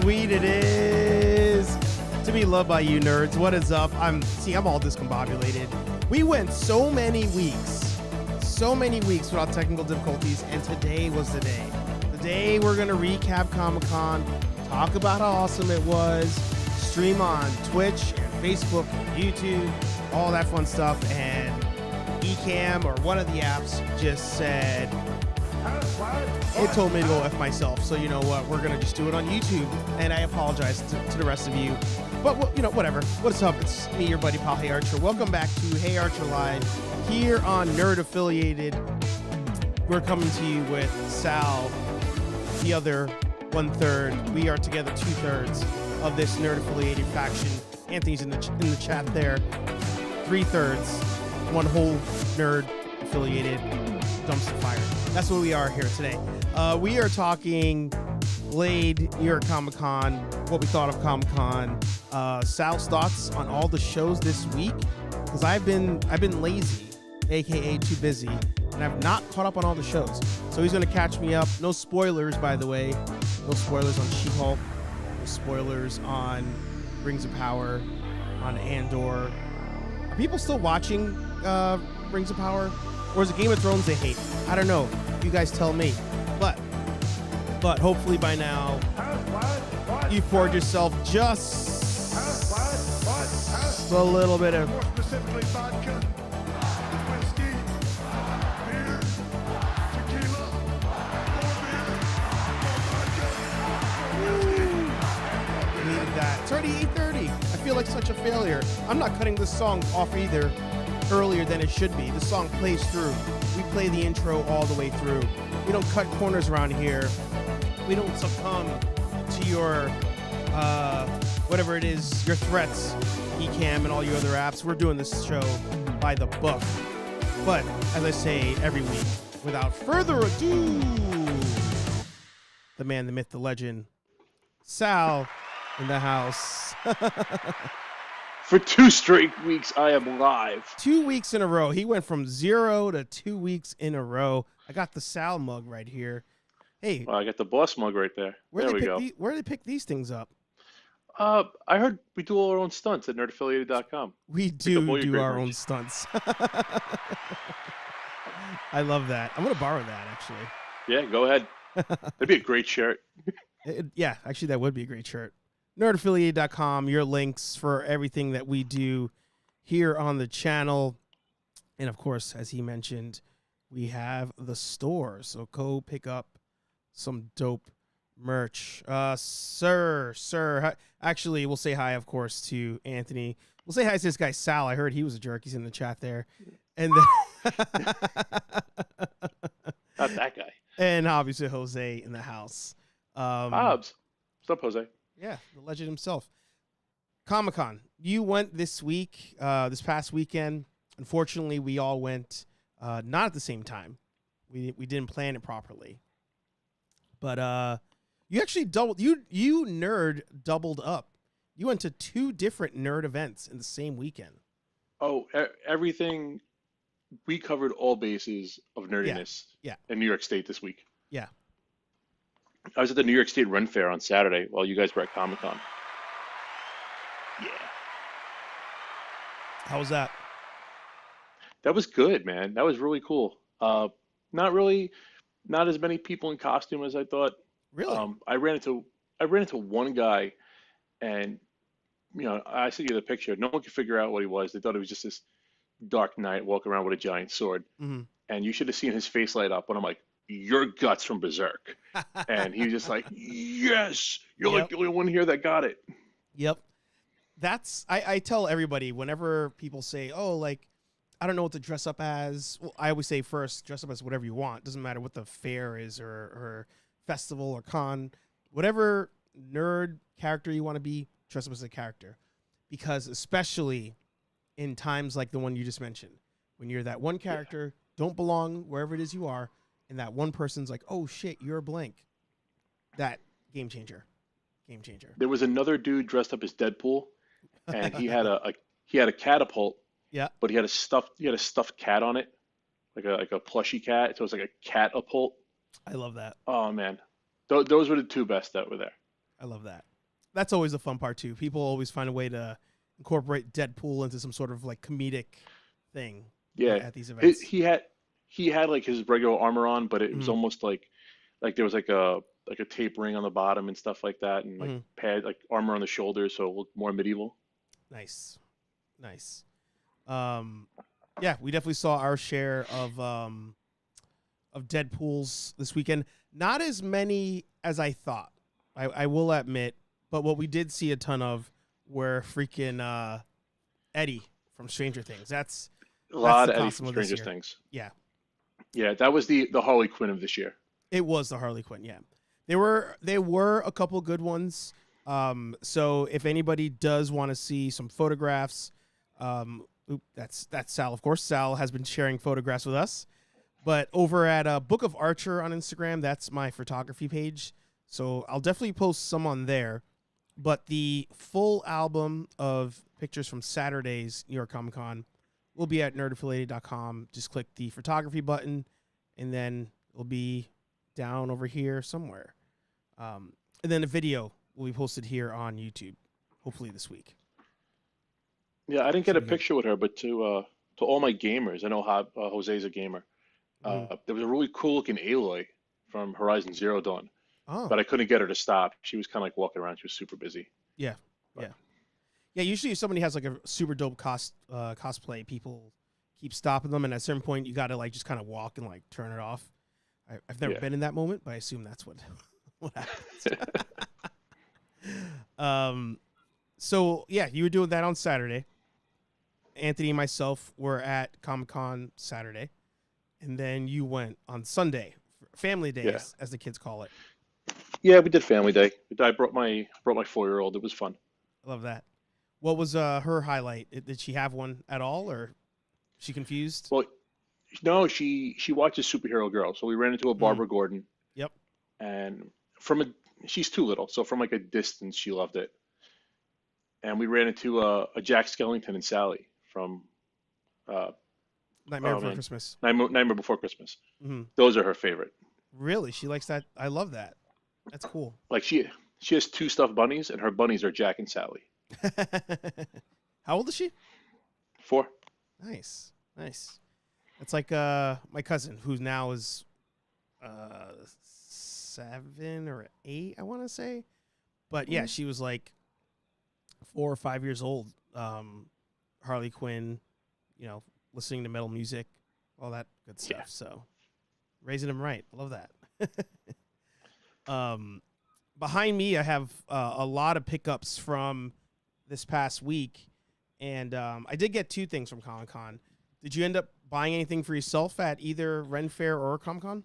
sweet it is to be loved by you nerds. What is up? I'm all discombobulated. We went so many weeks without technical difficulties, and today was the day. Today we're going to recap Comic-Con, talk about how awesome it was, stream on Twitch and Facebook and YouTube, all that fun stuff, and Ecamm or one of the apps just said, it told me to go F myself, so you know what, we're going to just do it on YouTube, and I apologize to the rest of you, but you know, whatever. What's up? It's me, your buddy pal, HeyArcher. Welcome back to HeyArcher Live here on Nerd Affiliated. We're coming to you with Sal, the other 1/3. We are together 2/3 of this Nerd Affiliated faction. Anthony's in the chat there. 3/3, one whole Nerd Affiliated dumpster fire. That's what we are here today. We are talking Blerd, New York Comic-Con, what we thought of Comic-Con, Sal's thoughts on all the shows this week, because I've been lazy, aka too busy, and I've not caught up on all the shows. So he's gonna catch me up. No spoilers, by the way. No spoilers on She-Hulk. No spoilers on Rings of Power, on Andor. Are people still watching Rings of Power? Or is it Game of Thrones they hate? I don't know. You guys tell me. But hopefully by now, you've poured yourself just a little bit of... Needed that. It's already 8:30. I feel like such a failure. I'm not cutting this song off either earlier than it should be. The song plays through. We play the intro all the way through. We don't cut corners around here. We don't succumb to your whatever it is, your threats, Ecamm and all your other apps. We're doing this show by the book. But as I say every week, without further ado, the man, the myth, the legend, Sal in the house. For 2 straight weeks, I am live. 2 weeks in a row. He went from 0 to 2 weeks in a row. I got the Sal mug right here. Hey, Well, I got the boss mug right there. There we go. Where do they pick these things up? I heard we do all our own stunts at nerdaffiliated.com. We do our own stunts. I love that. I'm going to borrow that, actually. Yeah, go ahead. That'd be a great shirt. Yeah, actually, that would be a great shirt. Nerdaffiliated.com, your links for everything that we do here on the channel. And, of course, as he mentioned, we have the store. So go pick up some dope merch. Sir. Actually, we'll say hi, of course, to Anthony. We'll say hi to this guy, Sal. I heard he was a jerk. He's in the chat there. And then Not that guy. And obviously Jose in the house. Hobbs. What's up, Jose? Yeah, the legend himself. Comic-Con. You went this week, this past weekend. Unfortunately, we all went not at the same time. We didn't plan it properly. But you actually doubled. You nerd doubled up. You went to 2 different nerd events in the same weekend. Oh, everything. We covered all bases of nerdiness in New York State this week. Yeah. I was at the New York State Run Fair on Saturday while you guys were at Comic-Con. Yeah. How was that? That was good, man. That was really cool. Not as many people in costume as I thought. Really? I ran into one guy, and I sent you the picture. No one could figure out what he was. They thought it was just this Dark Knight walking around with a giant sword. Mm-hmm. And you should have seen his face light up when I'm like, "Your guts from Berserk," and he was just like, "Yes, you're like the only one here that got it." Yep. I tell everybody whenever people say, "Oh, like, I don't know what to dress up as." Well, I always say first, dress up as whatever you want. Doesn't matter what the fair is or festival or con. Whatever nerd character you want to be, dress up as a character. Because especially in times like the one you just mentioned, when you're that one character, don't belong wherever it is you are, and that one person's like, "Oh shit, you're blank." That game changer. There was another dude dressed up as Deadpool, and he had a catapult. Yeah. But he had a stuffed cat on it, like a plushy cat. So it's like a catapult. I love that. Oh man, those were the 2 best that were there. I love that. that's always the fun part too. People always find a way to incorporate Deadpool into some sort of like comedic thing Yeah, at these events. he had like his regular armor on, but it was Mhm, almost like there was like a tape ring on the bottom and stuff like that, and like mhm. pad like armor on the shoulders, so it looked more medieval. Nice, nice. Yeah, we definitely saw our share of Deadpools this weekend. Not as many as I thought. I will admit, but what we did see a ton of were freaking Eddie from Stranger Things. A That's lot the of Eddie from costume of this Stranger year. Things. Yeah, Yeah, that was the Harley Quinn of this year. it was the Harley Quinn. Yeah, there were a couple good ones. So if anybody does want to see some photographs, that's Sal. Of course, Sal has been sharing photographs with us. But over at Book of Archer on Instagram, that's my photography page. So I'll definitely post some on there. But the full album of pictures from Saturday's New York Comic Con will be at nerdaffiliated.com. Just click the photography button, and then it'll be down over here somewhere. And then the video will be posted here on YouTube, hopefully this week. Yeah, I didn't get Should a be good. picture with her, but to all my gamers, I know how Jose's a gamer. Mhm. There was a really cool looking Aloy from Horizon Zero Dawn, Oh, but I couldn't get her to stop. She was kind of like walking around. She was super busy. yeah, But yeah. Yeah, usually if somebody has like a super dope cosplay, people keep stopping them, and at a certain point, you got to like just kind of walk and like turn it off. I've never yeah, been in that moment, but I assume that's what what happens. um, so yeah, you were doing that on Saturday. Anthony and myself were at Comic Con Saturday, and then you went on Sunday, family yeah, days, as the kids call it. yeah. We did Family Day. I brought my 4-year-old. It was fun. I love that. What was her highlight? Did she have one at all, or she confused? Well, no, she watches Superhero Girl. So we ran into a Mm, Barbara Gordon, yep. and from a she's too little, so from like a distance, she loved it. And we ran into a Jack Skellington and Sally from uh, Nightmare oh Before man, Christmas. Nightmare Before Christmas. Hmm. Those are her favorite. Really, she likes that. I love that. That's cool. Like she has two stuffed bunnies, and her bunnies are Jack and Sally. How old is she? 4. Nice, nice. That's like my cousin, who now is 7 or 8, I want to say. But yeah, Mhm. she was like 4 or 5 years old. Harley Quinn, listening to metal music, all that good Yeah. stuff. So raising him right. I love that. um, Behind me, I have a lot of pickups from this past week, and I did get 2 things from Comic Con. Did you end up buying anything for yourself at either Ren Fair or Comic Con?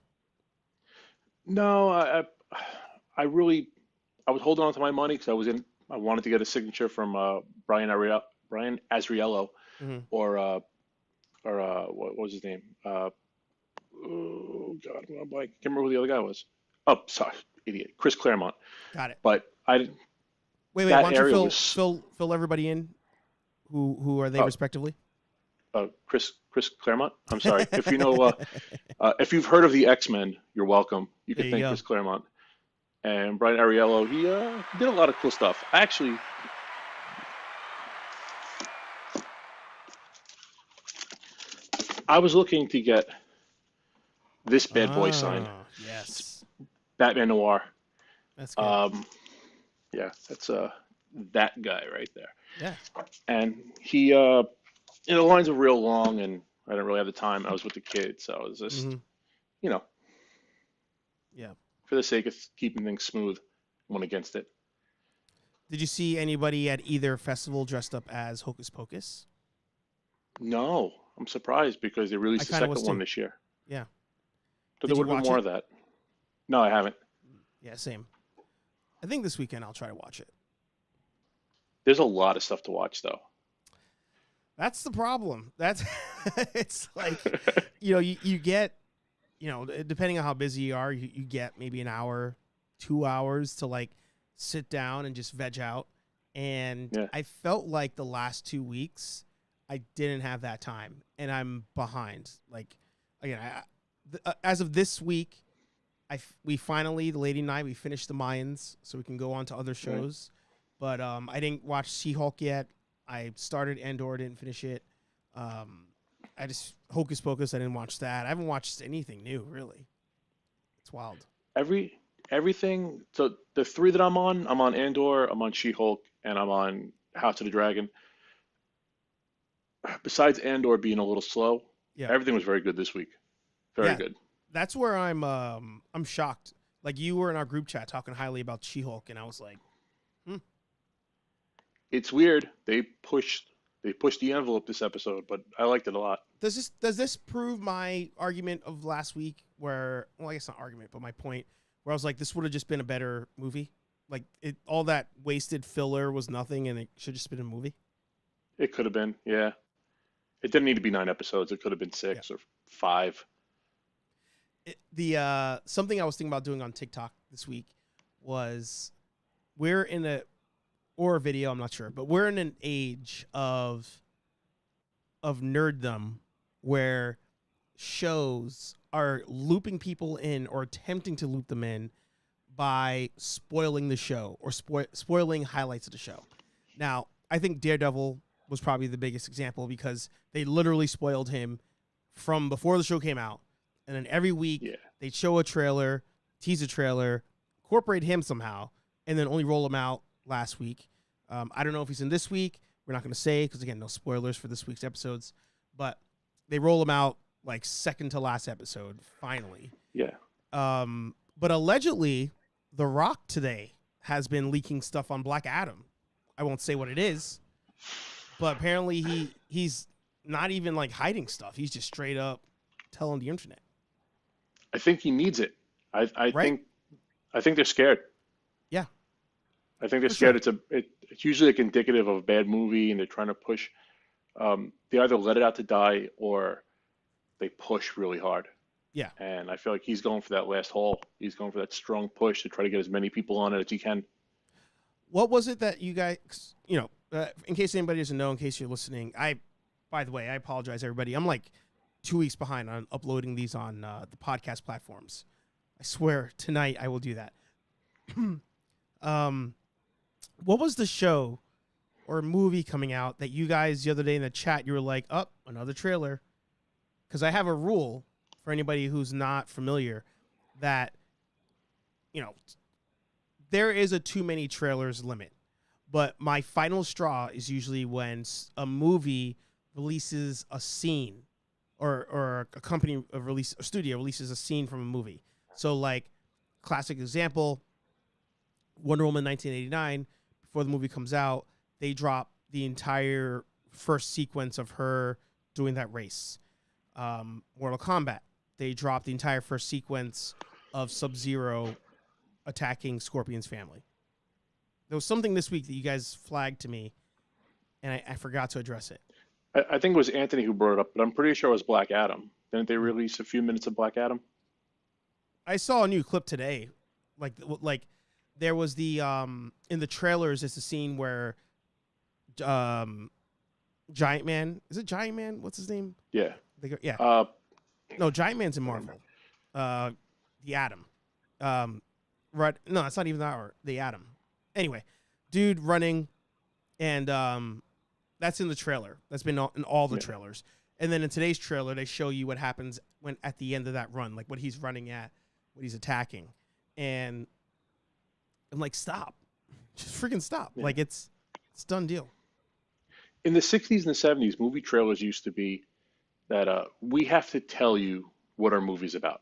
No, I really I was holding on to my money because I wanted to get a signature from Brian Azriello Hmm. or what was his name? Oh God, I'm blank. Can't remember who the other guy was. Oh, sorry, idiot. Chris Claremont. Got it. But I Wait. Why that don't you area fill was fill everybody in? Who are they oh respectively? Chris Claremont. I'm sorry. If you've heard of the X-Men, you're welcome. You There could you thank go. Chris Claremont and Brian Ariello. He did a lot of cool stuff. Actually, I was looking to get this bad boy signed. Oh, yes. Batman Noir. That's good. Um, yeah, that's that guy right there. Yeah. And the lines were real long, and I didn't really have the time. I was with the kids, so I was just, Hmm. you know, Yeah. for the sake of keeping things smooth, went against it. Did you see anybody at either festival dressed up as Hocus Pocus? No, I'm surprised because they I released the kind of was second one too. this year. Yeah. So Did there you would have been watch more it? of that. No, I haven't. Yeah, same. I think this weekend I'll try to watch it. There's a lot of stuff to watch, though. That's the problem. That's it's like, you get, depending on how busy you are, you get maybe an hour, 2 hours to like sit down and just veg out. And Yeah. I felt like the last 2 weeks I didn't have that time, and I'm behind. Like, again, as of this week, we finally, the lady and I, we finished the Mayans, so we can go on to other Right. shows. But I didn't watch She-Hulk yet. I started Andor, didn't finish it. I just Hocus Pocus. I didn't watch that. I haven't watched anything new really. It's wild. Everything. So the three that I'm on Andor, I'm on She-Hulk, and I'm on House of the Dragon. Besides Andor being a little slow, Yeah. everything was very good this week. Very Yeah. good. That's where I'm shocked. Like you were in our group chat talking highly about She-Hulk, and I was like, It's weird. They pushed the envelope this episode, but I liked it a lot. does this prove my argument of last week? Where, well, I guess not argument, but my point where I was like, this would have just been a better movie. Like all that wasted filler was nothing, and it should just been a movie. It could have been, yeah. It didn't need to be 9 episodes. It could have been 6 or 5. Something I was thinking about doing on TikTok this week was we're in or a video, I'm not sure, but we're in an age of nerddom where shows are looping people in or attempting to loop them in by spoiling the show or spoiling highlights of the show. Now, I think Daredevil was probably the biggest example because they literally spoiled him from before the show came out. And then every week they'd show a trailer, tease a trailer, incorporate him somehow, and then only roll him out last week. I don't know if he's in this week. We're not going to say because, again, no spoilers for this week's episodes. But they roll him out like second to last episode, finally. Yeah. But allegedly, The Rock today has been leaking stuff on Black Adam. I won't say what it is, but apparently he's not even like hiding stuff. He's just straight up telling the internet. I think he needs it. I think they're scared. Yeah. I think they're scared. Sure. It's usually like indicative of a bad movie, and they're trying to push. They either let it out to die or they push really hard. Yeah. And I feel like he's going for that last haul. He's going for that strong push to try to get as many people on it as he can. What was it that you guys, in case anybody doesn't know, in case you're listening, by the way, I apologize, everybody. I'm like 2 weeks behind on uploading these on the podcast platforms. I swear tonight I will do that. What was the show or movie coming out that you guys the other day in the chat, you were like, oh, another trailer? Because I have a rule for anybody who's not familiar that, there is a too many trailers limit. But my final straw is usually when a movie releases a scene or a company a studio releases a scene from a movie. So like classic example, Wonder Woman 1989, before the movie comes out, they drop the entire first sequence of her doing that race. Mortal Kombat, they drop the entire first sequence of Sub-Zero attacking Scorpion's family. There was something this week that you guys flagged to me, and I forgot to address it. I think it was Anthony who brought it up, but I'm pretty sure it was Black Adam. Didn't they release a few minutes of Black Adam? I saw a new clip today. Like there was the in the trailers, it's a scene where Giant Man, is it Giant Man? What's his name? Yeah. No, Giant Man's in Marvel. The Atom. Right? No, it's not even that. Or the Atom. Anyway, dude running, and that's in the trailer. That's been in all the trailers. And then in today's trailer, they show you what happens when at the end of that run, like what he's running at, what he's attacking, and I'm like, stop, just freaking stop. Yeah. Like it's done deal. In the 60s and the 70s, movie trailers used to be that we have to tell you what our movie's about.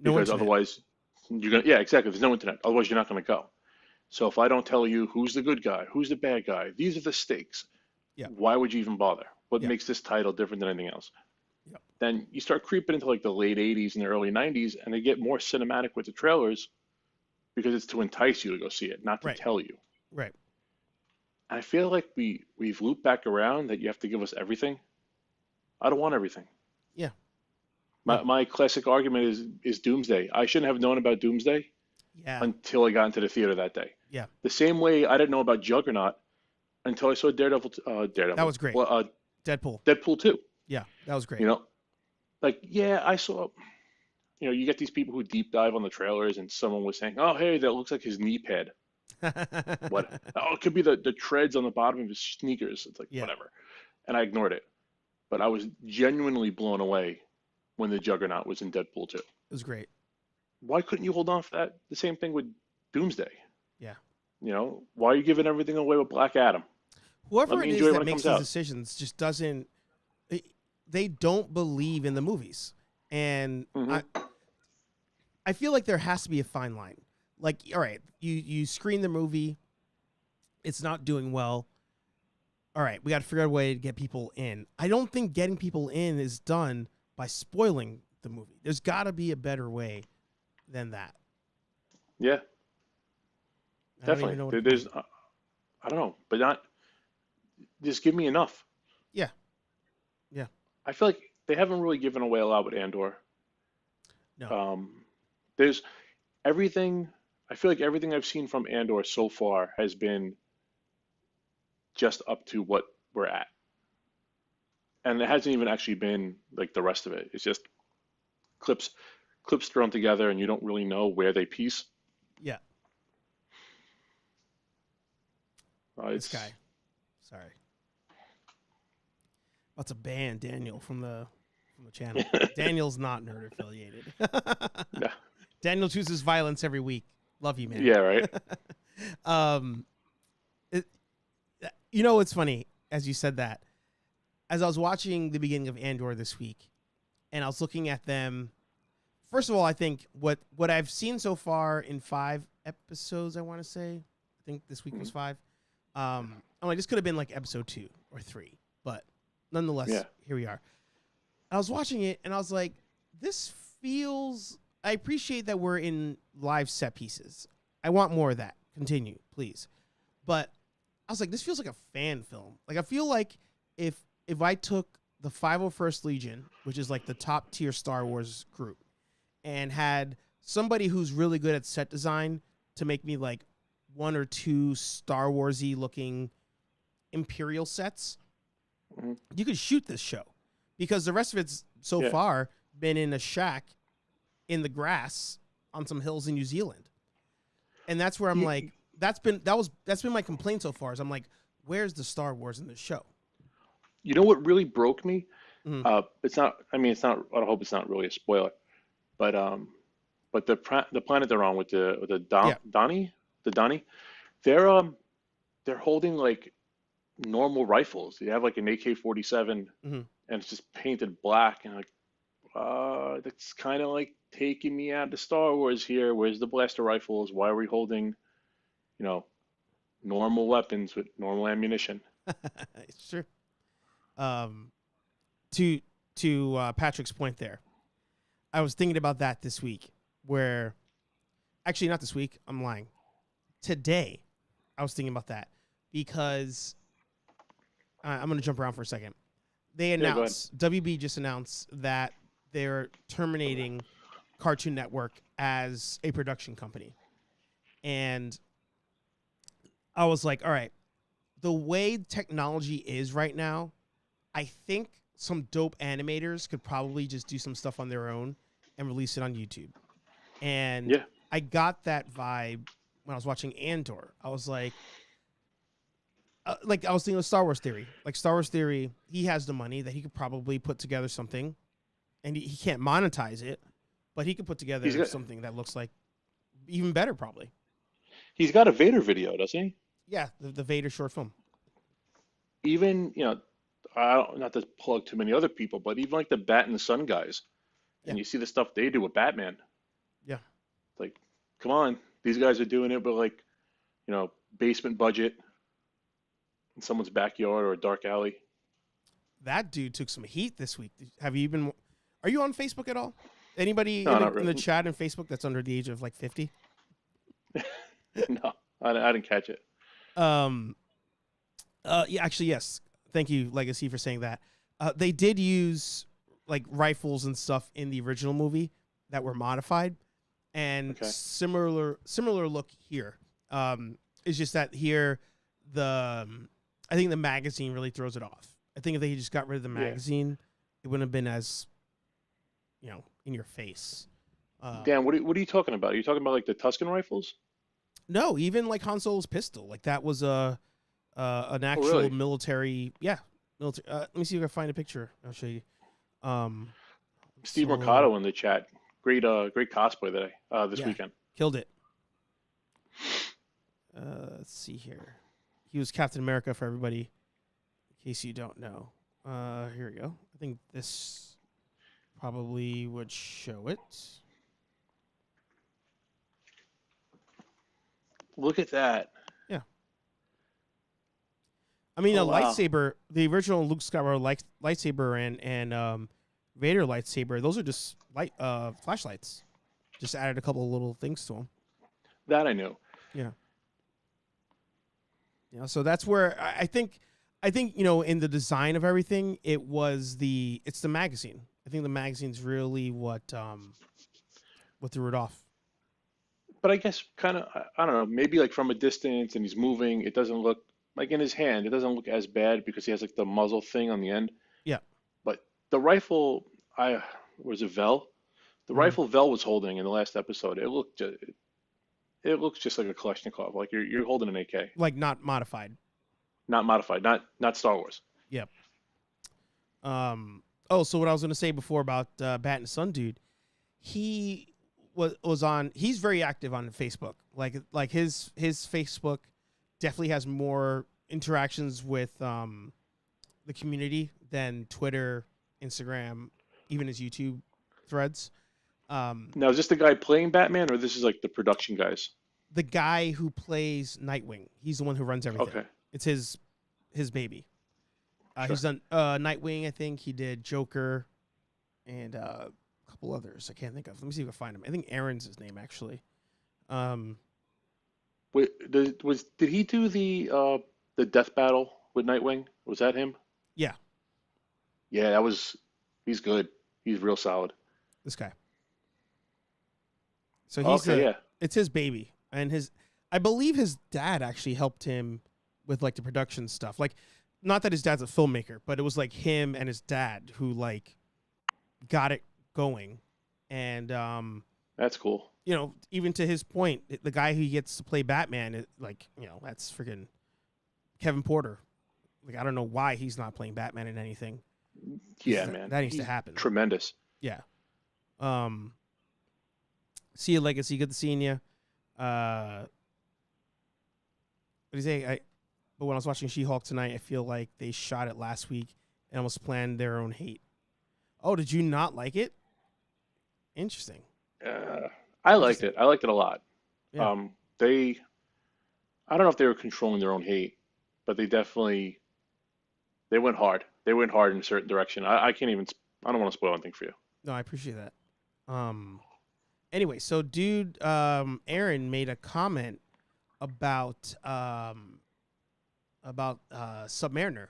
Because otherwise, you're gonna exactly. There's no internet. Otherwise, you're not gonna go. So if I don't tell you who's the good guy, who's the bad guy, these are the stakes. Yeah. Why would you even bother? What makes this title different than anything else? Yeah. Then you start creeping into like the late 80s and the early 90s, and they get more cinematic with the trailers because it's to entice you to go see it, not to tell you. Right. And I feel like we've looped back around that you have to give us everything. I don't want everything. Yeah. My classic argument is Doomsday. I shouldn't have known about Doomsday until I got into the theater that day. Yeah. The same way I didn't know about Juggernaut until I saw Daredevil. That was great. Well, Deadpool 2. Yeah, that was great. I saw, you get these people who deep dive on the trailers, and someone was saying, oh, hey, that looks like his knee pad. What? Oh, it could be the treads on the bottom of his sneakers. It's like Yeah, it whatever. And I ignored it. But I was genuinely blown away when the Juggernaut was in Deadpool 2. was great. Why couldn't you hold on for that? The same thing with Doomsday. Yeah. Why are you giving everything away with Black Adam? Let Whoever me it enjoy is it that when it makes comes these out. decisions just doesn't. They don't believe in the movies, and Hmm. I feel like there has to be a fine line. Like, all right, you screen the movie, it's not doing well. All right, we got to figure out a way to get people in. I don't think getting people in is done by spoiling the movie. There's got to be a better way than that. Yeah, I don't even know definitely. what. There's, I don't know, but not just give me enough. Yeah, yeah, I feel like they haven't really given away a lot with Andor. no, There's everything. I feel like everything I've seen from Andor so far has been just up to what we're at, and it hasn't even actually been like the rest of it. It's just clips, clips thrown together, and you don't really know where they piece. yeah. This It's guy, sorry, about to ban Daniel from the channel. Daniel's not nerd affiliated. yeah, Daniel chooses violence every week. Love you, man. yeah, right. um, it, it's funny as you said that. As I was watching the beginning of Andor this week, and I was looking at them. First of all, I think what I've seen so far in 5 episodes, I want to say, I think this week was 5. I'm like, this could have been like episode 2 or 3, but nonetheless, Yeah. here we are. I was watching it, and I was like, this feels. I appreciate that we're in live set pieces. I want more of that. Continue, please. But I was like, this feels like a fan film. Like, I feel like if I took the 501st Legion, which is like the top tier Star Wars group, and had somebody who's really good at set design to make me like 1 or 2 Star Warsy looking Imperial sets, Mhm. you could shoot this show, because the rest of it's so Yeah. far been in a shack in the grass on some hills in New Zealand. And that's where I'm You, like, that's been my complaint so far, is I'm like, where's the Star Wars in this show? you know what really broke me? Mhm. It's not. I mean, it's not. I hope it's not really a spoiler, but the planet they're on with the Yeah. Donnie, they're holding like normal rifles. They have like an AK-47, Mhm. and it's just painted black, and like, that's kind of like taking me out of Star Wars here. Where's the blaster rifles? Why are we holding, you know, normal weapons with normal ammunition? It's true. Um, to Patrick's point there, I was thinking about that this week, where actually not this week, I'm lying. Today, I was thinking about that because I'm going to jump around for a second. They Yeah, go ahead. announced, WB just announced that they're terminating Cartoon Network as a production company. And I was like, all right, the way technology is right now, I think some dope animators could probably just do some stuff on their own and release it on YouTube. And Yeah, I got that vibe when I was watching Andor. I was like I was thinking of Star Wars Theory. Like Star Wars Theory, he has the money that he could probably put together something, and he can't monetize it, but he could put together he's got something that looks like even better, probably. he's got a Vader video, doesn't he? Yeah, the Vader short film. Even, I don't, not to plug too many other people, but even like the Bat and the Sun guys, Yeah, and you see the stuff they do with Batman. yeah. It's like, come on, these guys are doing it with like, basement budget in someone's backyard or a dark alley. That dude took some heat this week. Have you been? Are you on Facebook at all? Anybody No, not in the really. chat in Facebook that's under the age of like 50? No, I didn't catch it. Um. Yeah. Actually, yes. Thank you, Legacy, for saying that. They did use like rifles and stuff in the original movie that were modified, and Okay. similar look here. It's just that here I think the magazine really throws it off. I think if they just got rid of the Yeah. magazine, it wouldn't have been as in your face. Dan, what are you talking about? Are you talking about like the Tuscan rifles? No, even like Han Solo's pistol, like that was an Oh, actual really? military. Yeah, military. Let me see if I can find a picture. I'll show you. Steve Solo. Mercado in the chat. Great cosplay today. This Yeah, weekend. killed it. Let's see here. He was Captain America for everybody, in case you don't know. Here we go. I think this probably would show it. Look at that. Yeah. I mean, Oh a wow. lightsaber, the original Luke Skywalker lightsaber and Vader lightsaber, those are just flashlights. Just added a couple of little things to them. That I knew. Yeah. Yeah. So that's where I think in the design of everything, it's the magazine. I think the magazine's really what threw it off. But I guess kind of I don't know. Maybe like from a distance and he's moving, it doesn't look like in his hand. It doesn't look as bad because he has like the muzzle thing on the end. Yeah. But the rifle, I was it Vel? The Mhm. rifle Vel was holding in the last episode. It looks just like a Kalashnikov. Like you're holding an AK, Like not modified. not modified, not Star Wars. Yep. Oh, so what I was gonna say before about Bat and Sun dude, he was on. He's very active on Facebook. Like his Facebook definitely has more interactions with the community than Twitter, Instagram, even his YouTube threads. Um, Now, is this the guy playing Batman, or this is like the production guys? the guy who plays Nightwing, he's the one who runs everything. Okay, It's his baby. He's sure. done Nightwing. I think he did Joker and a couple others. I can't think of. Let me see if I can find him. I think Aaron's his name actually. Um, Wait, did he do the death battle with Nightwing? Was that him? yeah, Yeah, he's good. He's real solid. this guy. So Okay, yeah. it's his baby, and I believe his dad actually helped him with like the production stuff. Like, not that his dad's a filmmaker, but it was like him and his dad who like got it going, and That's cool. even to his point, the guy who gets to play Batman, like that's freaking Kevin Porter. Like, I don't know why he's not playing Batman in anything. Yeah, That, man. that needs to He's happen. tremendous. Yeah. Um. See you, Legacy. Good to seeing you. What do you say? But when I was watching She-Hulk tonight, I feel like they shot it last week and almost planned their own hate. Oh, did you not like it? Interesting. Uh, I liked Interesting. it. I liked it a lot. Yeah. They, I don't know if they were controlling their own hate, but they went hard. They went hard in a certain direction. I can't even. I don't want to spoil anything for you. No, I appreciate that. Um. Anyway, so dude, Aaron made a comment about Submariner.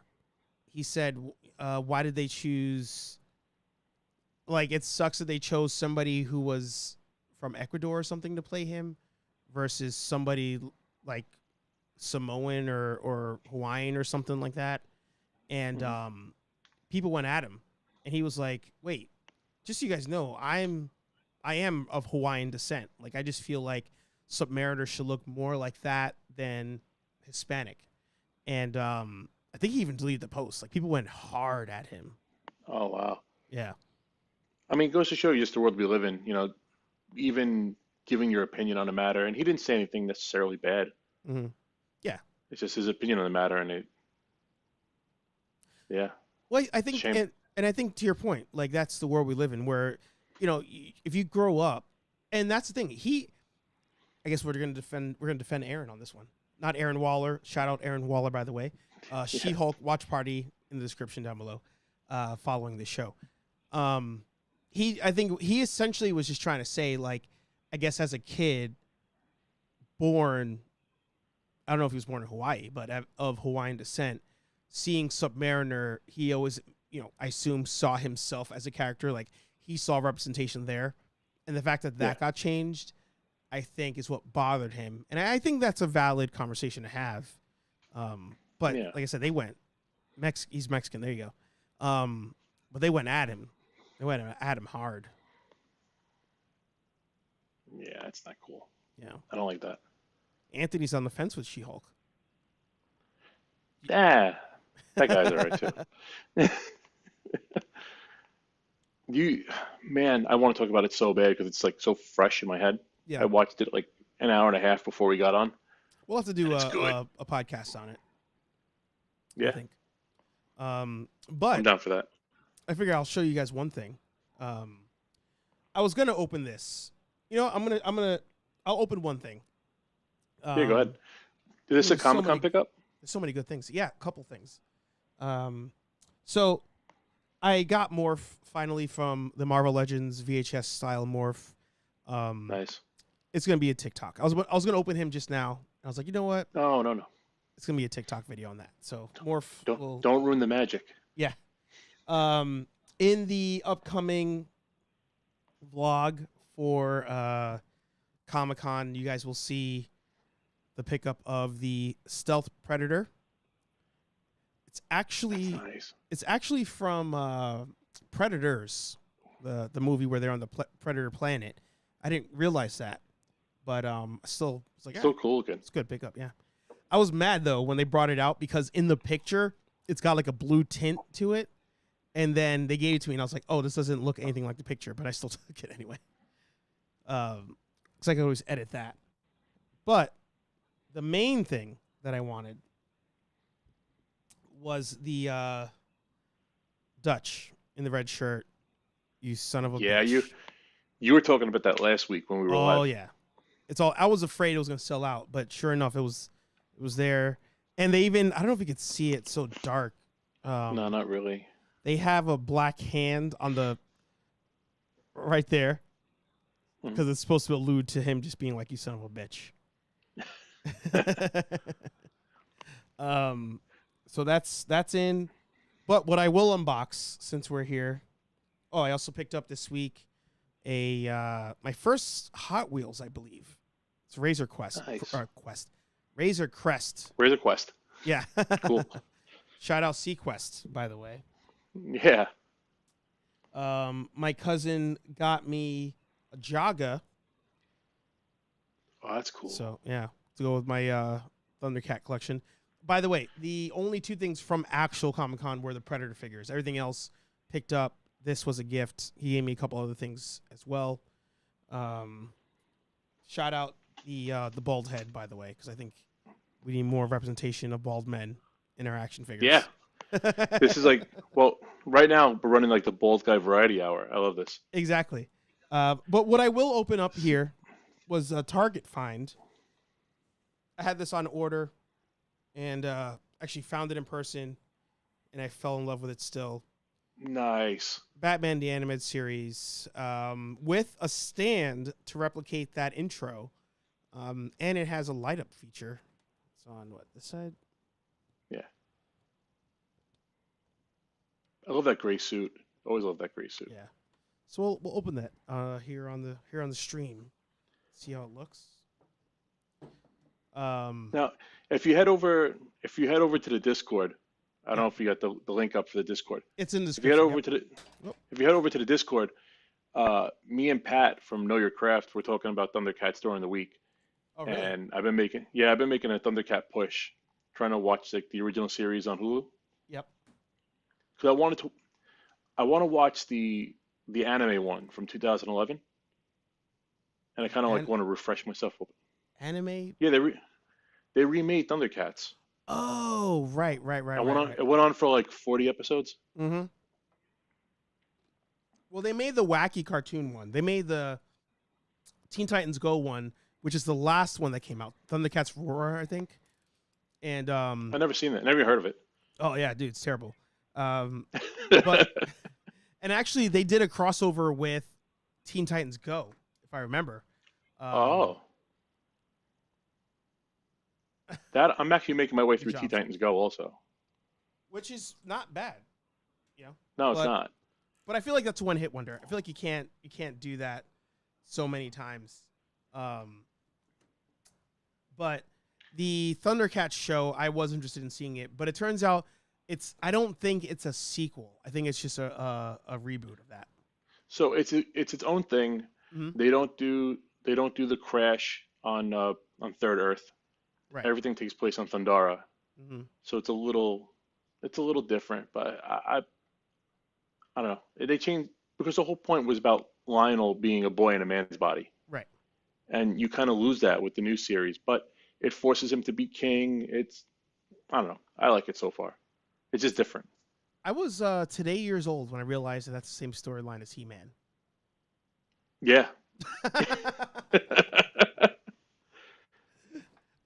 He said, "Why did they choose? Like, it sucks that they chose somebody who was from Ecuador or something to play him, versus somebody like Samoan or Hawaiian or something like that." And Hmm. people went at him, and he was like, "Wait, just so you guys know, I am of Hawaiian descent. Like, I just feel like Submariner should look more like that than Hispanic." And I think he even deleted the post. Like, people went hard at him. Oh wow. Yeah. I mean, it goes to show you just the world we live in. Even giving your opinion on a matter, and he didn't say anything necessarily bad. Hmm. Yeah. It's just his opinion on the matter, and yeah, Well, I it's a think, shame. and I think to your point, like, that's the world we live in, where if you grow up, and that's the thing. I guess we're gonna defend Aaron on this one. Not Aaron Waller. Shout out Aaron Waller, by the way. Yeah. She-Hulk watch party in the description down below. Following the show, I think he essentially was just trying to say, like, I guess as a kid, born, I don't know if he was born in Hawaii, but of Hawaiian descent, seeing Submariner, he always, I assume, saw himself as a character. Like, he saw representation there, and the fact that Yeah. that got changed, I think, is what bothered him. And I think that's a valid conversation to have. But Yeah. like I said, they went he's Mexican. There you go. But they went at him. They went at him hard. Yeah, it's not cool. Yeah. I don't like that. Anthony's on the fence with She-Hulk. Ah, that guy's alright too. You, man, I want to talk about it so bad because it's like so fresh in my head. Yeah, I watched it like an hour and a half before we got on. we'll have to do It's good. a podcast on it. I Yeah, think. I'm But down for that. I figure I'll show you guys one thing. I was gonna open this. You know, I'll open one thing. Yeah, go ahead. Is this a there's so Comic Con many pickup? There's so many good things. Yeah, a couple things. So I got Morph finally from the Marvel Legends VHS style Morph. Nice. It's gonna be a TikTok. I was gonna open him just now. I was like, you know what? No, no, no. It's gonna be a TikTok video on that. So Morph Don't ruin the magic. yeah. In the upcoming vlog for Comic-Con, you guys will see the pickup of the Stealth Predator. It's actually That's nice. it's actually from Predators, the movie where they're on the Predator planet. I didn't realize that, but still it's like Still cool looking. it's a good pickup. Yeah, I was mad though when they brought it out because in the picture it's got like a blue tint to it, and then they gave it to me and I was like, oh, this doesn't look anything like the picture, but I still took it anyway. Because I could always edit that. But the main thing that I wanted was the Dutch in the red shirt. You son of a Yeah, bitch. you were talking about that last week when we were Oh live. yeah, it's all. I was afraid it was gonna sell out, but sure enough, it was there. And they even I don't know if you could see it. It's so dark. No, not really. They have a black hand on the right there because it's supposed to allude to him just being like, you son of a bitch. So that's in. But what I will unbox since we're here. Oh, I also picked up this week my first Hot Wheels, I believe. It's Razor Quest. Nice. Razor Crest. Where's the quest? Yeah. Cool. Shout out Sequest, by the way. Yeah. My cousin got me a Jaga. Oh, that's cool. So yeah, to go with my Thundercat collection. By the way, the only two things from actual Comic-Con were the Predator figures. Everything else picked up. This was a gift. He gave me a couple other things as well. Shout out the bald head, by the way, because I think we need more representation of bald men in our action figures. Yeah. This is like, well, right now we're running like the bald guy variety hour. I love this. Exactly. But what I will open up here was a Target find. I had this on order and actually found it in person, and I fell in love with it still. Nice. Batman the Animated Series with a stand to replicate that intro. And it has a light up feature. It's on what, this side? Yeah. I love that gray suit. Always love that gray suit. Yeah. So we'll open that here on the stream. See how it looks. Now, if you head over to the Discord, I don't know if you got the link up for the Discord. It's in the If you head description. over to the if you head over to the Discord, me and Pat from Know Your Craft were talking about Thundercats during the week. Oh, really? And I've been making a Thundercat push, trying to watch like the original series on Hulu. Yep. Because I want to watch the anime one from 2011, and I kind of like want to refresh myself. Anime? Yeah, they remade Thundercats. Oh, right. It went on for like 40 episodes. Mm-hmm. Well, they made the wacky cartoon one. They made the Teen Titans Go one, which is the last one that came out. Thundercats Roar, I think. And I've never seen that. Never heard of it. oh yeah, dude, it's terrible. But and actually, they did a crossover with Teen Titans Go, if I remember. That I'm actually making my way through Good Teen job. Titans Go also. Which is not bad, you know. No, it's But- not. But I feel like that's a one-hit wonder. I feel like you can't do that so many times. But the Thundercats show, I was interested in seeing it, but it turns out I don't think it's a sequel. I think it's just a reboot of that. So it's its own thing. Mhm. They don't do the crash on Third Earth. Right. Everything takes place on Thundara, Hmm. so it's a little different. But I don't know. They changed because the whole point was about Lionel being a boy in a man's body, Right. and you kind of lose that with the new series. But it forces him to be king. It's I don't know. I like it so far. It's just different. I was today years old when I realized that that's the same storyline as He-Man. Yeah.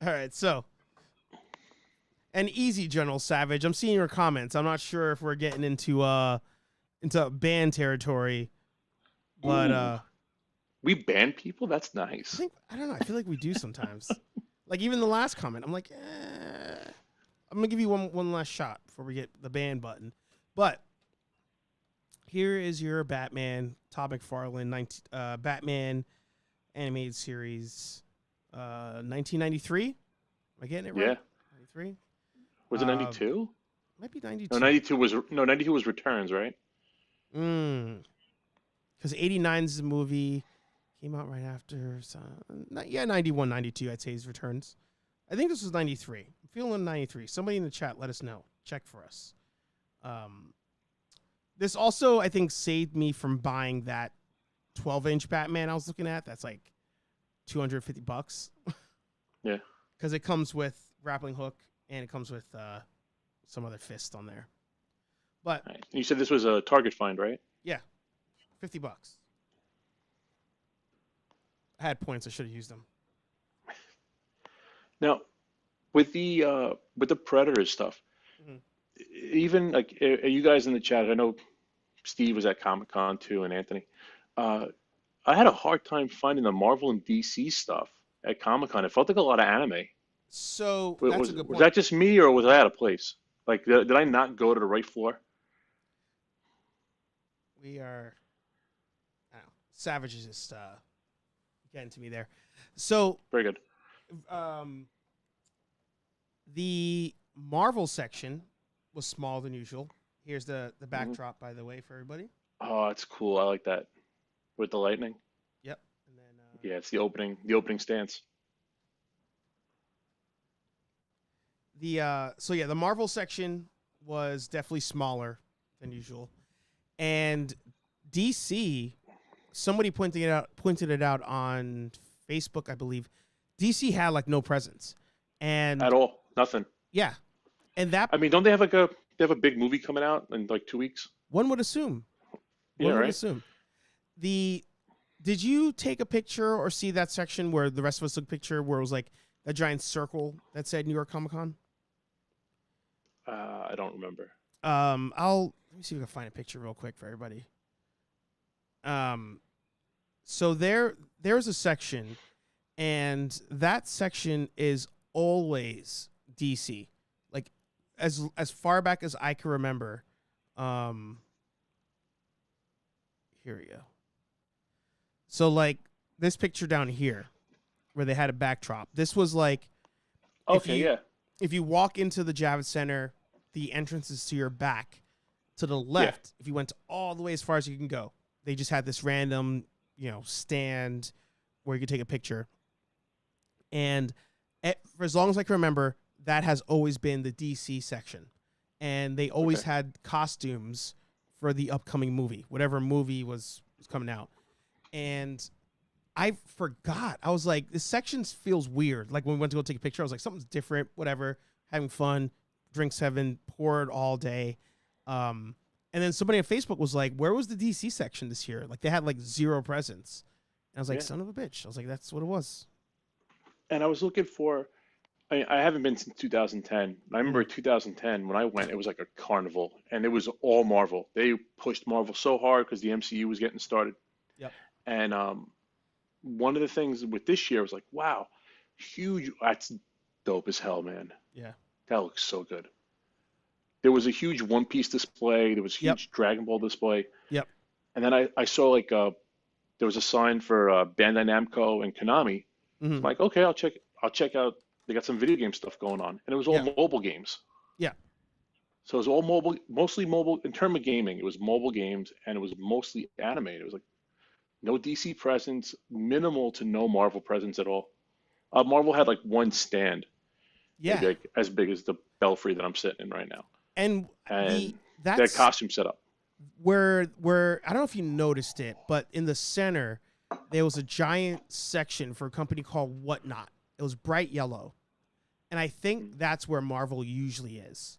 All right, so an easy General Savage. I'm seeing your comments. I'm not sure if we're getting into band territory, but Ooh, we ban people? That's nice. I don't know. I feel like we do sometimes. Like even the last comment, I'm like, I'm gonna give you one last shot before we get the ban button. But here is your Batman, Todd McFarlane, Batman animated series, 1993. Am I getting it right? Yeah. 93. Was it 92? Might be No, 92. 92 was no 92 was Returns, right? Because 89 is the movie. Came out right after. So, yeah, 91, 92, I'd say his returns. I think this was 93. I'm feeling 93. Somebody in the chat, let us know. Check for us. This also, I think, saved me from buying that 12-inch Batman I was looking at. That's like $250. Yeah. Because it comes with grappling hook and it comes with some other fist on there. But Nice. You said this was a Target find, right? yeah, $50. I had points. I should have used them. Now, with the Predator stuff, Mhm. even like are you guys in the chat? I know Steve was at Comic Con too, and Anthony. Uh, I had a hard time finding the Marvel and DC stuff at Comic Con. It felt like a lot of anime. So that's a good Was point. that just me, or was I out of place? Like, did I not go to the right floor? We are, I don't know, Savage is just getting to me there. So Very good. um, the Marvel section was smaller than usual. Here's the Hmm. backdrop, by the way, for everybody. Oh, that's cool. I like that with the lightning. Yep. And then Yeah, it's the opening stance. the Marvel section was definitely smaller than usual, and DC. Somebody pointed it out on Facebook, I believe. DC had like no presence, At and all. Nothing. yeah, and that I mean, don't they have like they have a big movie coming out in like 2 weeks? one would assume. Yeah, One would right. assume. The Did you take a picture or see that section where the rest of us took a picture where it was like a giant circle that said New York Comic Con? I don't remember. Let me see if I can find a picture real quick for everybody. So there's a section, and that section is always DC. Like as far back as I can remember. Here we go. So like this picture down here, where they had a backdrop. This was like Okay, yeah. if you walk into the Javits Center, the entrance is to your back. To the Yeah. left, if you went all the way as far as you can go, they just had this random, stand where you could take a picture. And for as long as I can remember, that has always been the DC section. And they always Okay. had costumes for the upcoming movie, whatever movie was coming out. And I forgot. I was like, this section feels weird. Like when we went to go take a picture, I was like, something's different, whatever, having fun, drinks heaven, poured all day. And then somebody on Facebook was like, where was the DC section this year? Like they had like zero presence. And I was like, Yeah. son of a bitch. I was like, that's what it was. And I was looking for. I haven't been since 2010. I remember Mhm. 2010 when I went, it was like a carnival, and it was all Marvel. They pushed Marvel so hard because the MCU was getting started. Yep. And one of the things with this year was like, wow, huge. That's dope as hell, man. Yeah. That looks so good. There was a huge One Piece display. There was a Yep. huge Dragon Ball display. Yep. And then I saw like there was a sign for Bandai Namco and Konami. So I'm Hmm. like, okay, I'll check out. They got some video game stuff going on, and it was all Yeah. mobile games. Yeah. So it was all mobile, mostly mobile in terms of gaming. It was mobile games, and it was mostly animated. It was like no DC presence, minimal to no Marvel presence at all. Marvel had like one stand, Yeah. maybe like as big as the belfry that I'm sitting in right now. And And that that's costume setup. where I don't know if you noticed it, but in the center there was a giant section for a company called Whatnot. It was bright yellow. And I think that's where Marvel usually is.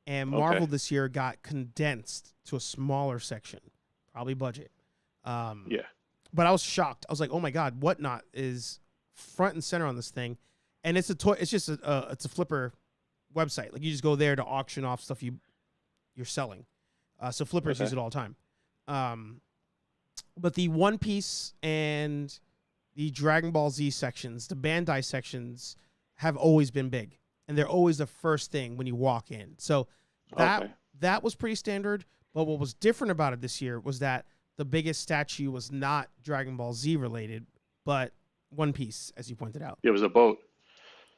And Marvel Okay. this year got condensed to a smaller section, probably budget. Yeah. But I was shocked. I was like, "Oh my god, Whatnot is front and center on this thing," and it's a toy. It's just it's a flipper website. Like you just go there to auction off stuff you're selling. So flippers use Okay. it all the time. But the One Piece and the Dragon Ball Z sections, the Bandai sections, have always been big, and they're always the first thing when you walk in. So Okay. that was pretty standard. But what was different about it this year was that the biggest statue was not Dragon Ball Z related, but One Piece, as you pointed out. It was a boat.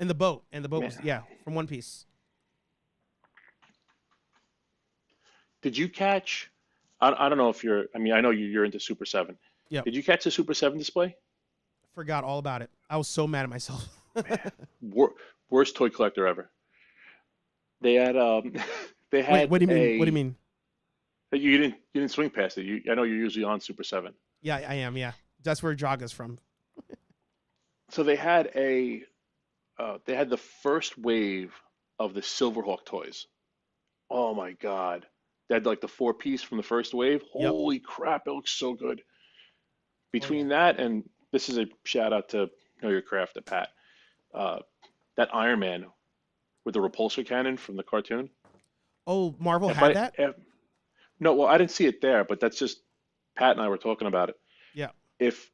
And the boat was, Man. yeah, from One Piece. Did you catch? I don't know if you're. I mean, I know you're into Super 7. Yep. Did you catch the Super 7 display? Forgot all about it. I was so mad at myself. Worst toy collector ever. They had they Wait, had what do you mean? a What do you mean? you didn't swing past it. I know you're usually on Super 7. Yeah, I am. Yeah, that's where Jaga's from. So they had the first wave of the Silverhawk toys. Oh my God. They had like the 4-piece from the first wave. Yep. Holy crap, it looks so good. Oh yeah. Between that and this is a shout out to Know Your Craft to Pat. That Iron Man with the repulsor cannon from the cartoon. Oh, Marvel If had I that. if, no, well, I didn't see it there, but that's just Pat and I were talking about it. Yeah. If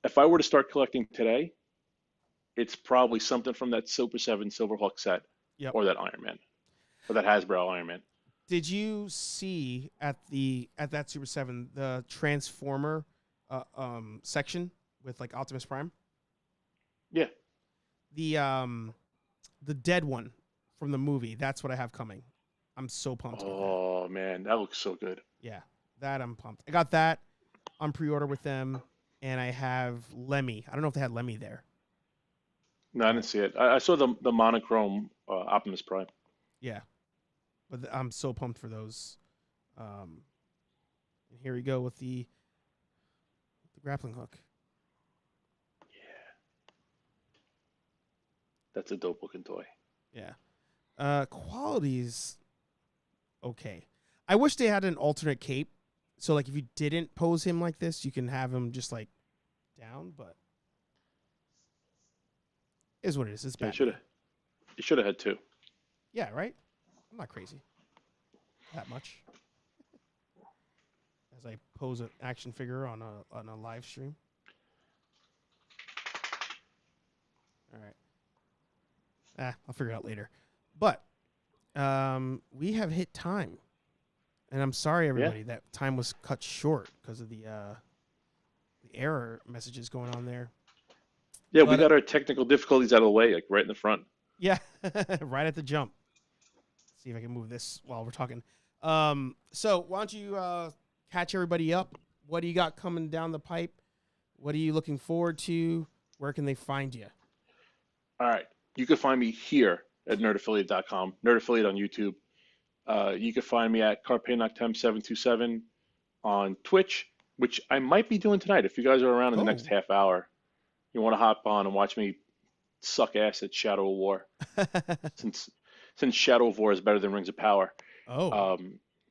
if I were to start collecting today, it's probably something from that Super 7 Silverhawk set Yep. or that Iron Man or that Hasbro Iron Man. Did you see at that Super 7 the Transformer section with like Optimus Prime? Yeah. The dead one from the movie. That's what I have coming. I'm so pumped about that. Oh man, that looks so good. Yeah, that I'm pumped. I got that on pre-order with them, and I have Lemmy. I don't know if they had Lemmy there. No, I didn't see it. I saw the monochrome Optimus Prime. Yeah, but I'm so pumped for those. And here we go with the grappling hook. That's a dope looking toy. Yeah. Quality's okay. I wish they had an alternate cape. So like if you didn't pose him like this, you can have him just like down, but is what it is. It's Yeah, bad. you should have had two. Yeah, right? I'm not crazy that much. As I pose an action figure on a live stream. All right. I'll figure it out later. But we have hit time. And I'm sorry, everybody, that time was cut short because of the error messages going on there. Yeah, But, we got our technical difficulties out of the way, like right in the front. Yeah, right at the jump. See if I can move this while we're talking. So why don't you catch everybody up? What do you got coming down the pipe? What are you looking forward to? Where can they find you? All right. You can find me here at nerdaffiliate.com, Nerd Affiliate on YouTube. You can find me at CarpeNoctem727 on Twitch, which I might be doing tonight. If you guys are around in the next half hour, you want to hop on and watch me suck ass at Shadow of War, since Shadow of War is better than Rings of Power.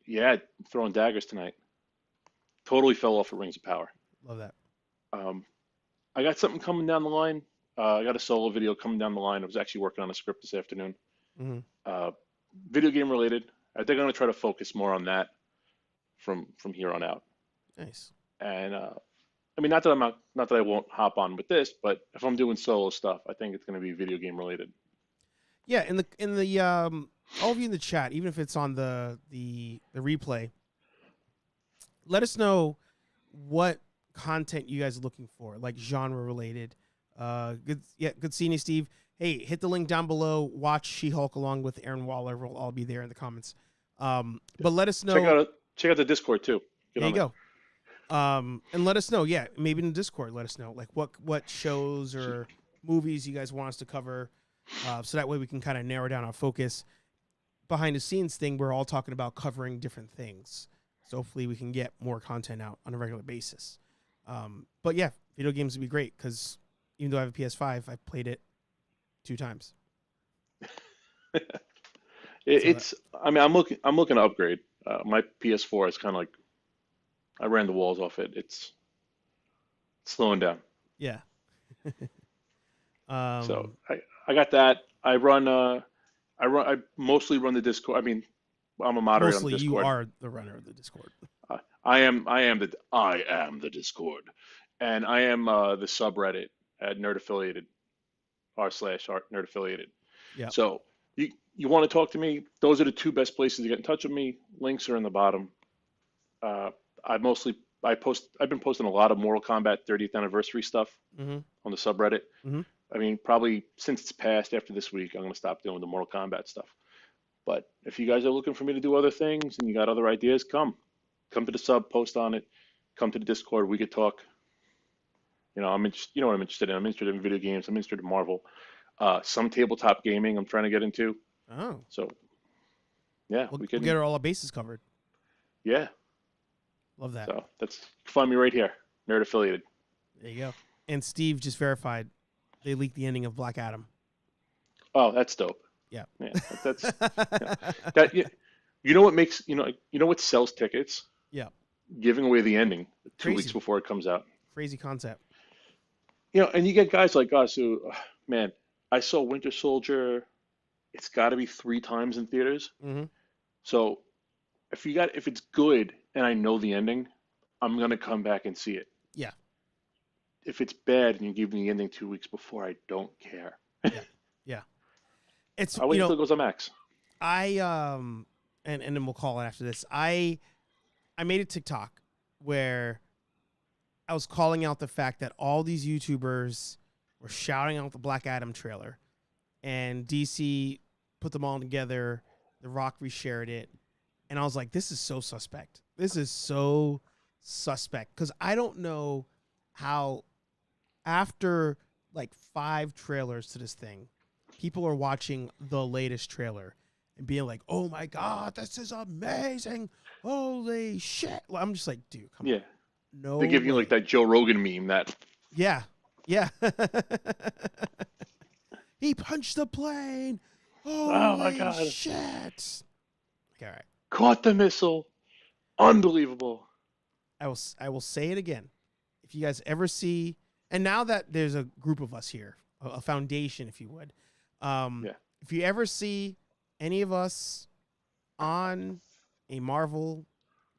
Yeah, throwing daggers tonight. Totally fell off at Rings of Power. Love that. I got something coming down the line. I got a solo video coming down the line. I was actually working on a script this afternoon. Mm-hmm. Video game related. I think I'm going to try to focus more on that from here on out. Nice. And I mean, not that I won't hop on with this, but if I'm doing solo stuff, I think it's going to be video game related. Yeah, in the all of you in the chat, even if it's on the replay, let us know what content you guys are looking for, like genre related. Good seeing you, Steve. Hey, hit the link down below. Watch She-Hulk along with Aaron Waller. We'll all be there in the comments. But let us know. Check out the Discord too. There you go. And let us know. Yeah, maybe in the Discord, let us know like what shows or movies you guys want us to cover. So that way we can kind of narrow down our focus. Behind the scenes thing, we're all talking about covering different things. So hopefully we can get more content out on a regular basis. But yeah, video games would be great because even though I have a PS5, I've played it 2 times. I mean, I'm looking to upgrade. My PS4 is kind of like I ran the walls off it. It's slowing down. Yeah. So I got that. I mostly run the Discord. I mean, I'm a moderator on Mostly the you Discord. are the runner of the Discord. I am the Discord, and I am the subreddit at Nerd Affiliated r/Nerd Affiliated. Yeah. So you want to talk to me? Those are the 2 best places to get in touch with me. Links are in the bottom. I've been posting a lot of Mortal Kombat 30th anniversary stuff Mm-hmm. on the subreddit. Mm-hmm. I mean, probably since it's passed after this week, I'm gonna stop doing the Mortal Kombat stuff. But if you guys are looking for me to do other things and you got other ideas, come to the sub, post on it, come to the Discord, we could talk. You know, you know what I'm interested in. I'm interested in video games. I'm interested in Marvel. Some tabletop gaming I'm trying to get into. Oh. So yeah, We'll we can. get all our bases covered. Yeah. Love that. So find me right here, Nerd Affiliated. There you go. And Steve just verified they leaked the ending of Black Adam. Oh, that's dope. Yeah. Yeah, that's that. You know what makes you know what sells tickets? Yeah. Giving away the ending 2 Crazy. weeks before it comes out. Crazy concept. You know, and you get guys like us who, man, I saw Winter Soldier. It's got to be 3 times in theaters. Mm-hmm. So if it's good and I know the ending, I'm gonna come back and see it. Yeah. If it's bad and you give me the ending 2 weeks before, I don't care. Yeah. Yeah. It's I'll wait until it goes on Max. and then we'll call it after this. I made a TikTok where I was calling out the fact that all these YouTubers were shouting out the Black Adam trailer, and DC put them all together. The Rock reshared it, and I was like, "This is so suspect. This is so suspect." Because I don't know how, after like 5 trailers to this thing, people are watching the latest trailer and being like, "Oh my God, this is amazing! Holy shit!" I'm just like, dude, come on. No, they give you like that Joe Rogan meme that. Yeah. He punched the plane. Oh my Holy God. shit. Okay, all right. Caught the missile. Unbelievable. I will say it again. If you guys ever see, and now that there's a group of us here, a foundation, if you would, if you ever see any of us on a Marvel,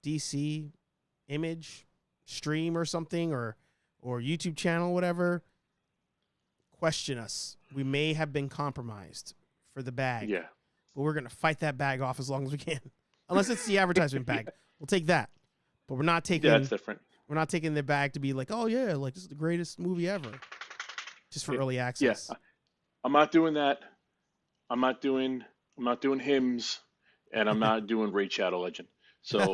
DC, Image stream or something, or YouTube channel, whatever, question us. We may have been compromised for the bag. Yeah. But we're gonna fight that bag off as long as we can. Unless it's the advertisement bag. We'll take that. But we're not taking that's different. We're not taking the bag to be like, oh yeah, like this is the greatest movie ever. Just for early access. Yeah. I'm not doing that. I'm not doing hymns, and I'm not doing Raid Shadow Legend. So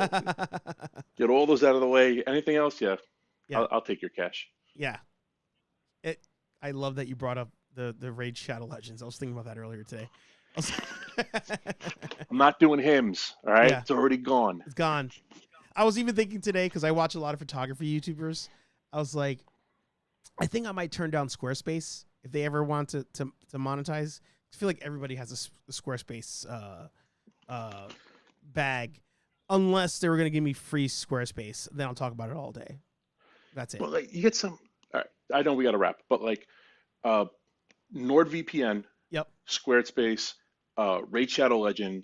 get all those out of the way. Anything else? Yeah. I'll take your cash. Yeah. I love that you brought up the Raid Shadow Legends. I was thinking about that earlier today. I'm not doing hymns. All right. Yeah. It's already gone. It's gone. I was even thinking today, because I watch a lot of photography YouTubers, I was like, I think I might turn down Squarespace if they ever want to monetize. I feel like everybody has a Squarespace bag, unless they were going to give me free Squarespace. Then I'll talk about it all day. That's it. Well, like you get some. All right. I know we got to wrap, but like NordVPN, Yep. Squarespace, Raid Shadow Legend,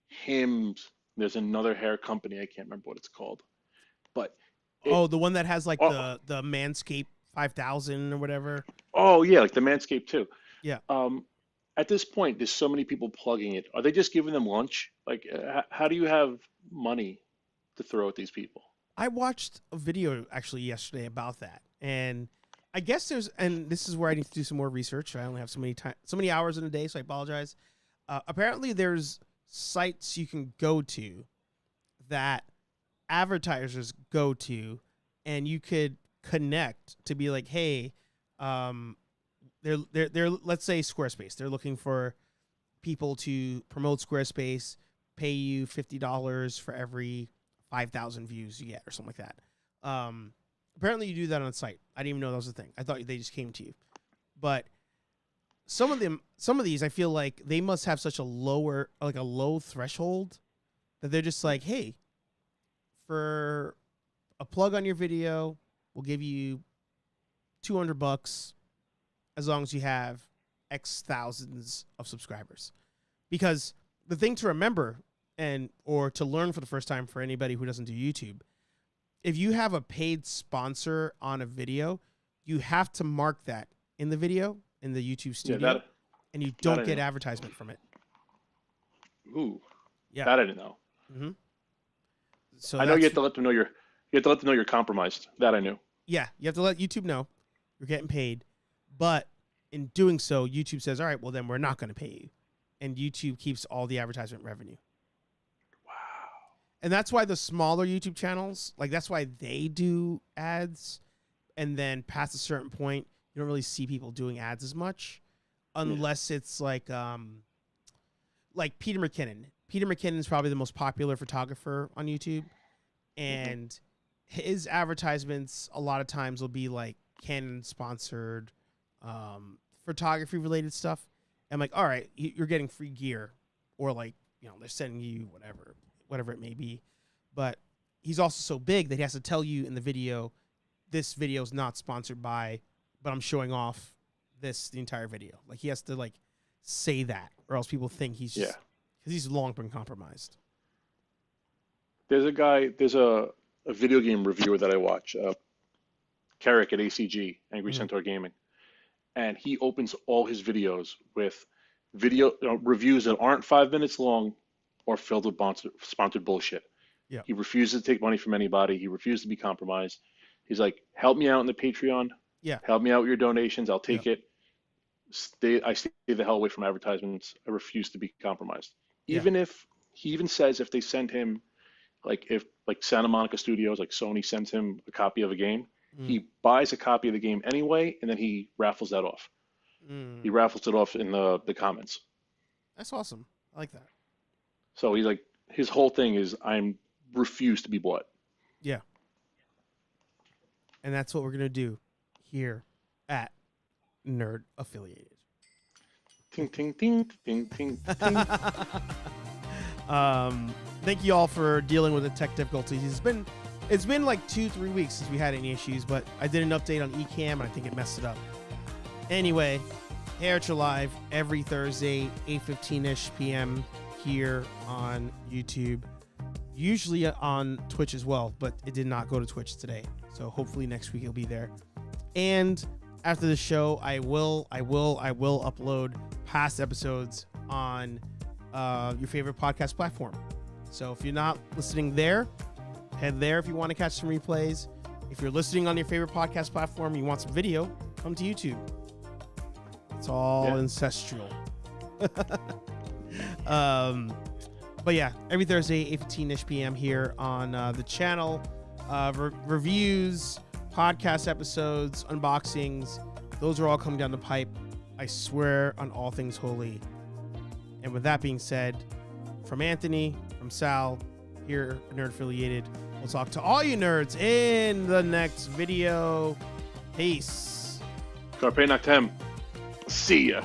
hymns. There's another hair company. I can't remember what it's called, but the one that has like the Manscaped 5000 or whatever. Oh yeah, like the Manscaped too. Yeah. At this point, there's so many people plugging it. Are they just giving them lunch? Like, how do you have money to throw at these people? I watched a video actually yesterday about that, and I guess and this is where I need to do some more research. I only have so many hours in a day, so I apologize. Apparently, there's sites you can go to that advertisers go to, and you could connect to be like, hey, they're let's say Squarespace. They're looking for people to promote Squarespace, pay you $50 for every 5,000 views you get or something like that. Apparently you do that on the site. I didn't even know that was a thing. I thought they just came to you. But some of these, I feel like they must have such a low threshold that they're just like, hey, for a plug on your video, we'll give you $200 as long as you have X thousands of subscribers. Because the thing to remember or to learn for the first time for anybody who doesn't do YouTube, if you have a paid sponsor on a video, you have to mark that in the video, in the YouTube studio, and you don't get advertisement from it. Ooh, yeah, that I didn't know. Mm-hmm. So I know you have to let them know you're compromised. That I knew. Yeah, you have to let YouTube know you're getting paid, but in doing so, YouTube says, "All right, well then we're not going to pay you," and YouTube keeps all the advertisement revenue. Wow. And that's why the smaller YouTube channels, like that's why they do ads, and then past a certain point, you don't really see people doing ads as much, unless it's like Peter McKinnon. Peter McKinnon is probably the most popular photographer on YouTube, and his advertisements a lot of times will be like Canon sponsored photography related stuff. I'm like, all right, you're getting free gear, or like, you know, they're sending you whatever it may be. But he's also so big that he has to tell you in the video, this video is not sponsored by, but I'm showing off the entire video. Like he has to like say that, or else people think he's just, because he's long been compromised. There's a video game reviewer that I watch, Carrick at ACG, Angry Centaur Gaming, and he opens all his videos with reviews that aren't 5 minutes long or filled with sponsored bullshit. Yeah. He refuses to take money from anybody. He refuses to be compromised. He's like, help me out in the Patreon. Yeah. Help me out with your donations. I'll take it. I stay the hell away from advertisements. I refuse to be compromised. Even if he even says if they send him, like Santa Monica Studios, like Sony sends him a copy of a game, he buys a copy of the game anyway, and then he raffles that off. He raffles it off in the comments. That's awesome. I like that. So he's like, his whole thing is, I refuse to be bought. Yeah. And that's what we're going to do here at Nerd Affiliated. Ting, ting, ting, ting, ting, ting. Thank you all for dealing with the tech difficulties. It's been like 2-3 weeks since we had any issues, but I did an update on Ecamm and I think it messed it up. Anyway, HeyArcher Live every Thursday, 8:15ish p.m. here on YouTube. Usually on Twitch as well, but it did not go to Twitch today. So hopefully next week it'll be there. And after the show, I will upload past episodes on your favorite podcast platform. So if you're not listening there, head there if you want to catch some replays. If you're listening on your favorite podcast platform, you want some video, come to YouTube. It's all ancestral. But yeah, every Thursday, 8:15ish p.m. here on the channel. Reviews, podcast episodes, unboxings, those are all coming down the pipe. I swear on all things holy. And with that being said, from Anthony, from Sal, here at Nerd Affiliated, we'll talk to all you nerds in the next video. Peace. Carpe Noctem. See ya.